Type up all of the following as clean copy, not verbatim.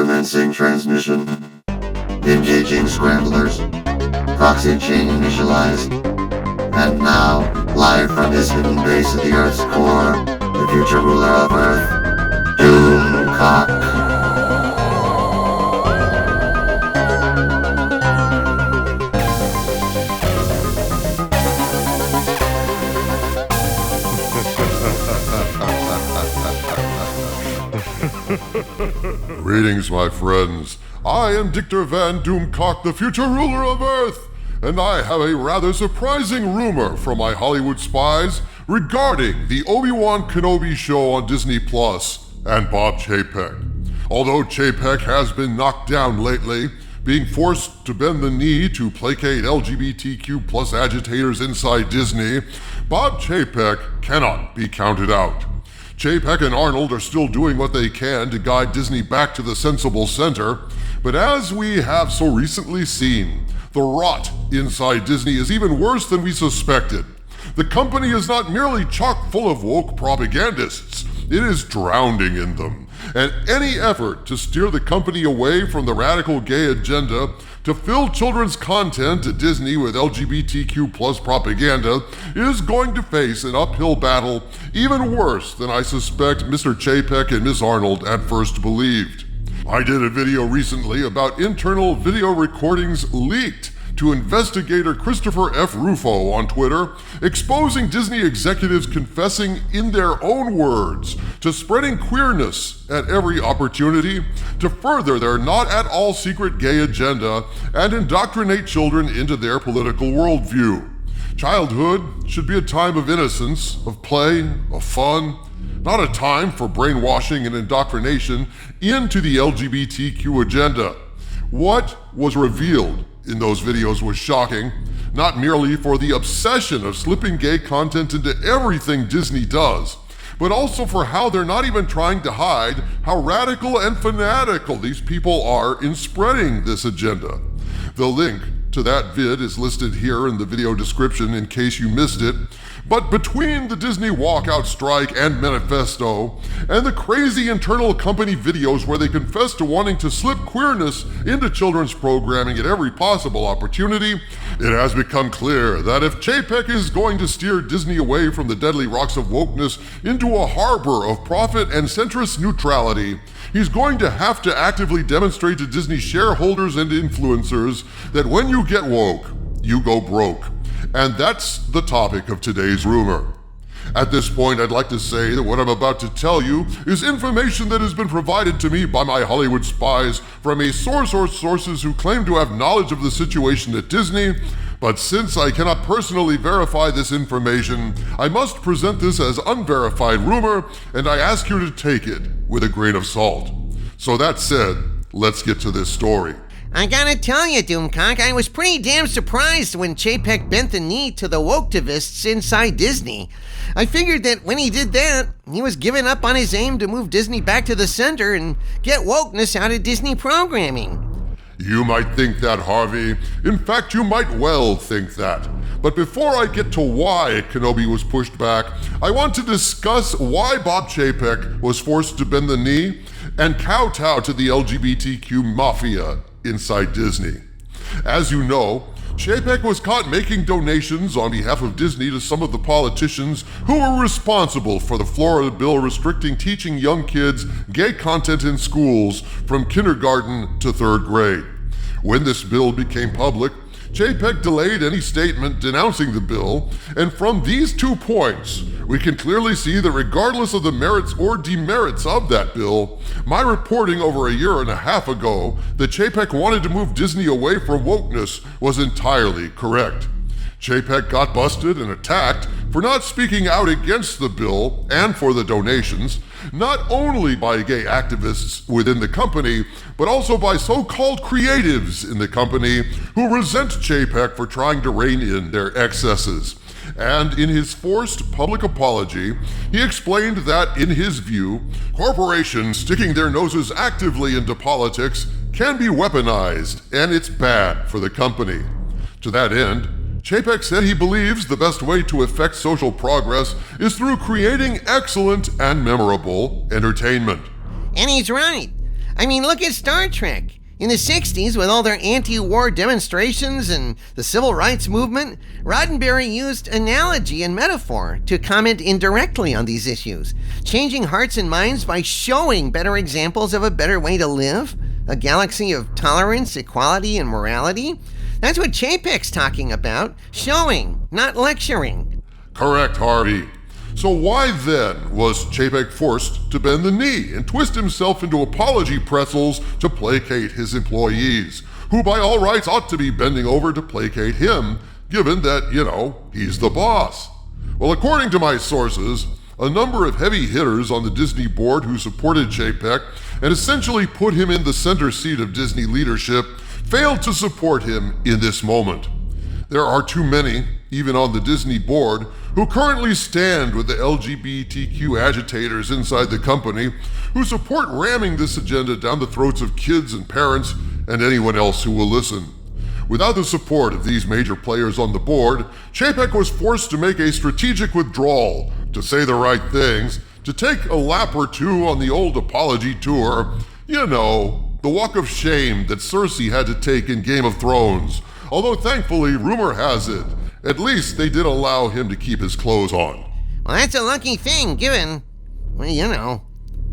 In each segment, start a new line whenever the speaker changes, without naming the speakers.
Commencing transmission. Engaging scramblers. Proxy chain initialized. And now, live from his hidden base at the Earth's core, the future ruler of Earth, Doomcock.
Greetings, my friends. I am Dictor Van Doomcock, the future ruler of Earth, and I have a rather surprising rumor from my Hollywood spies regarding the Obi-Wan Kenobi show on Disney Plus and Bob Chapek. Although Chapek has been knocked down lately, being forced to bend the knee to placate LGBTQ plus agitators inside Disney, Bob Chapek cannot be counted out. Chapek and Arnold are still doing what they can to guide Disney back to the sensible center, but as we have so recently seen, the rot inside Disney is even worse than we suspected. The company is not merely chock full of woke propagandists, it is drowning in them. And any effort to steer the company away from the radical gay agenda to fill children's content at Disney with LGBTQ plus propaganda is going to face an uphill battle even worse than I suspect Mr. Chapek and Ms. Arnold at first believed. I did a video recently about internal video recordings leaked to investigator Christopher F. Rufo on Twitter, exposing Disney executives confessing in their own words to spreading queerness at every opportunity to further their not at all secret gay agenda and indoctrinate children into their political worldview. Childhood should be a time of innocence, of play, of fun, not a time for brainwashing and indoctrination into the LGBTQ agenda. What was revealed in those videos was shocking, not merely for the obsession of slipping gay content into everything Disney does, but also for how they're not even trying to hide how radical and fanatical these people are in spreading this agenda. The link to that vid is listed here in the video description in case you missed it. But between the Disney walkout strike and manifesto, and the crazy internal company videos where they confess to wanting to slip queerness into children's programming at every possible opportunity, it has become clear that if Chapek is going to steer Disney away from the deadly rocks of wokeness into a harbor of profit and centrist neutrality, he's going to have to actively demonstrate to Disney shareholders and influencers that when you get woke, you go broke. And that's the topic of today's rumor. At this point, I'd like to say that what I'm about to tell you is information that has been provided to me by my Hollywood spies from a source or sources who claim to have knowledge of the situation at Disney, but since I cannot personally verify this information, I must present this as unverified rumor, and I ask you to take it with a grain of salt. So that said, let's get to this story.
I gotta tell you, Doomcock, I was pretty damn surprised when Chapek bent the knee to the woketivists inside Disney. I figured that when he did that, he was giving up on his aim to move Disney back to the center and get wokeness out of Disney programming.
You might think that, Harvey. In fact, you might well think that. But before I get to why Kenobi was pushed back, I want to discuss why Bob Chapek was forced to bend the knee and kowtow to the LGBTQ mafia inside Disney. As you know, Chapek was caught making donations on behalf of Disney to some of the politicians who were responsible for the Florida bill restricting teaching young kids gay content in schools from kindergarten to third grade. When this bill became public, Chapek delayed any statement denouncing the bill, and from these 2 points, we can clearly see that regardless of the merits or demerits of that bill, my reporting over a year and a half ago that Chapek wanted to move Disney away from wokeness was entirely correct. Chapek got busted and attacked for not speaking out against the bill and for the donations, not only by gay activists within the company, but also by so-called creatives in the company who resent Chapek for trying to rein in their excesses. And in his forced public apology, he explained that, in his view, corporations sticking their noses actively into politics can be weaponized, and it's bad for the company. To that end, Chapek said he believes the best way to effect social progress is through creating excellent and memorable entertainment.
And he's right. I mean, look at Star Trek. In the 60s, with all their anti-war demonstrations and the civil rights movement, Roddenberry used analogy and metaphor to comment indirectly on these issues, changing hearts and minds by showing better examples of a better way to live, a galaxy of tolerance, equality, and morality. That's what Chapek's talking about, showing, not lecturing.
Correct, Harvey. So why then was Chapek forced to bend the knee and twist himself into apology pretzels to placate his employees, who by all rights ought to be bending over to placate him, given that, he's the boss? Well, according to my sources, a number of heavy hitters on the Disney board who supported Chapek and essentially put him in the center seat of Disney leadership failed to support him in this moment. There are too many, even on the Disney board, who currently stand with the LGBTQ agitators inside the company who support ramming this agenda down the throats of kids and parents and anyone else who will listen. Without the support of these major players on the board, Chapek was forced to make a strategic withdrawal, to say the right things, to take a lap or two on the old apology tour. The walk of shame that Cersei had to take in Game of Thrones. Although thankfully, rumor has it, at least they did allow him to keep his clothes on.
Well, that's a lucky thing, given, I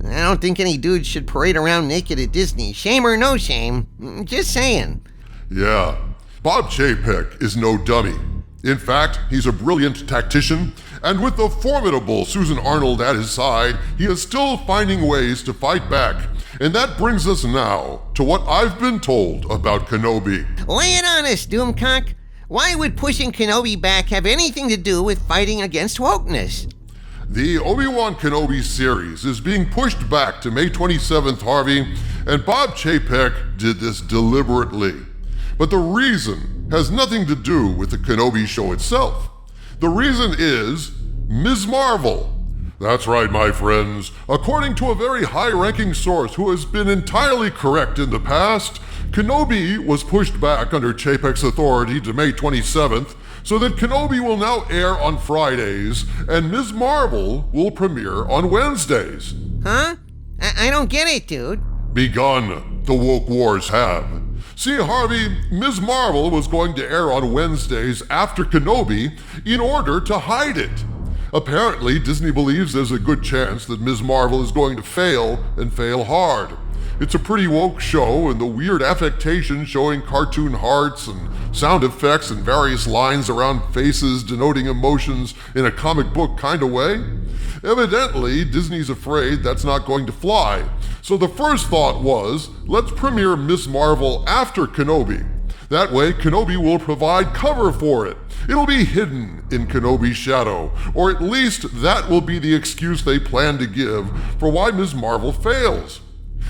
don't think any dude should parade around naked at Disney. Shame or no shame, just saying.
Yeah, Bob Chapek is no dummy. In fact, he's a brilliant tactician, and with the formidable Susan Arnold at his side, he is still finding ways to fight back. And that brings us now to what I've been told about Kenobi.
Lay it on us, Doomcock. Why would pushing Kenobi back have anything to do with fighting against wokeness?
The Obi-Wan Kenobi series is being pushed back to May 27th, Harvey, and Bob Chapek did this deliberately. But the reason has nothing to do with the Kenobi show itself. The reason is Ms. Marvel. That's right, my friends. According to a very high-ranking source who has been entirely correct in the past, Kenobi was pushed back under Chapek's authority to May 27th, so that Kenobi will now air on Fridays, and Ms. Marvel will premiere on Wednesdays.
Huh? I don't get it, dude.
Begun, the woke wars have. See, Harvey, Ms. Marvel was going to air on Wednesdays after Kenobi in order to hide it. Apparently, Disney believes there's a good chance that Ms. Marvel is going to fail, and fail hard. It's a pretty woke show, and the weird affectation showing cartoon hearts and sound effects and various lines around faces denoting emotions in a comic book kind of way. Evidently, Disney's afraid that's not going to fly. So the first thought was, let's premiere Ms. Marvel after Kenobi. That way, Kenobi will provide cover for it. It'll be hidden in Kenobi's shadow, or at least that will be the excuse they plan to give for why Ms. Marvel fails.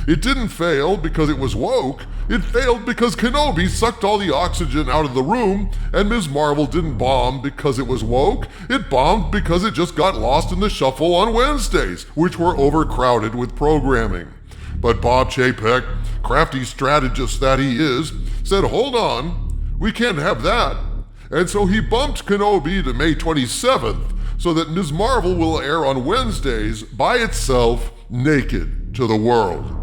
It didn't fail because it was woke. It failed because Kenobi sucked all the oxygen out of the room, and Ms. Marvel didn't bomb because it was woke. It bombed because it just got lost in the shuffle on Wednesdays, which were overcrowded with programming. But Bob Chapek, crafty strategist that he is, said, hold on, we can't have that. And so he bumped Kenobi to May 27th so that Ms. Marvel will air on Wednesdays by itself, naked to the world.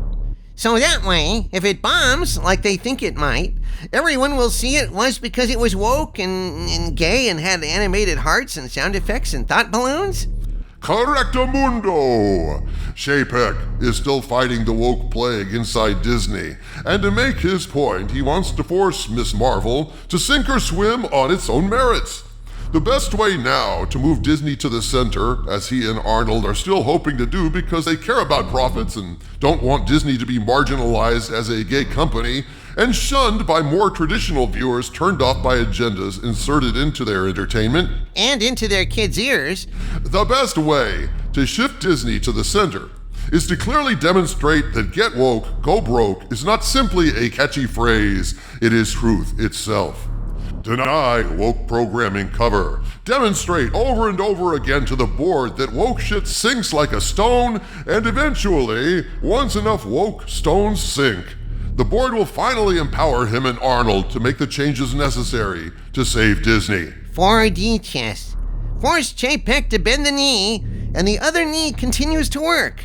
So that way, if it bombs, like they think it might, everyone will see it was because it was woke and gay and had animated hearts and sound effects and thought balloons?
Correctamundo! Chapek is still fighting the woke plague inside Disney, and to make his point, he wants to force Ms. Marvel to sink or swim on its own merits. The best way now to move Disney to the center, as he and Arnold are still hoping to do because they care about profits and don't want Disney to be marginalized as a gay company and shunned by more traditional viewers turned off by agendas inserted into their entertainment
and into their kids' ears.
The best way to shift Disney to the center is to clearly demonstrate that get woke, go broke is not simply a catchy phrase, it is truth itself. Deny woke programming cover. Demonstrate over and over again to the board that woke shit sinks like a stone, and eventually, once enough woke stones sink, the board will finally empower him and Arnold to make the changes necessary to save Disney.
4D chess. Force Chapek to bend the knee, and the other knee continues to work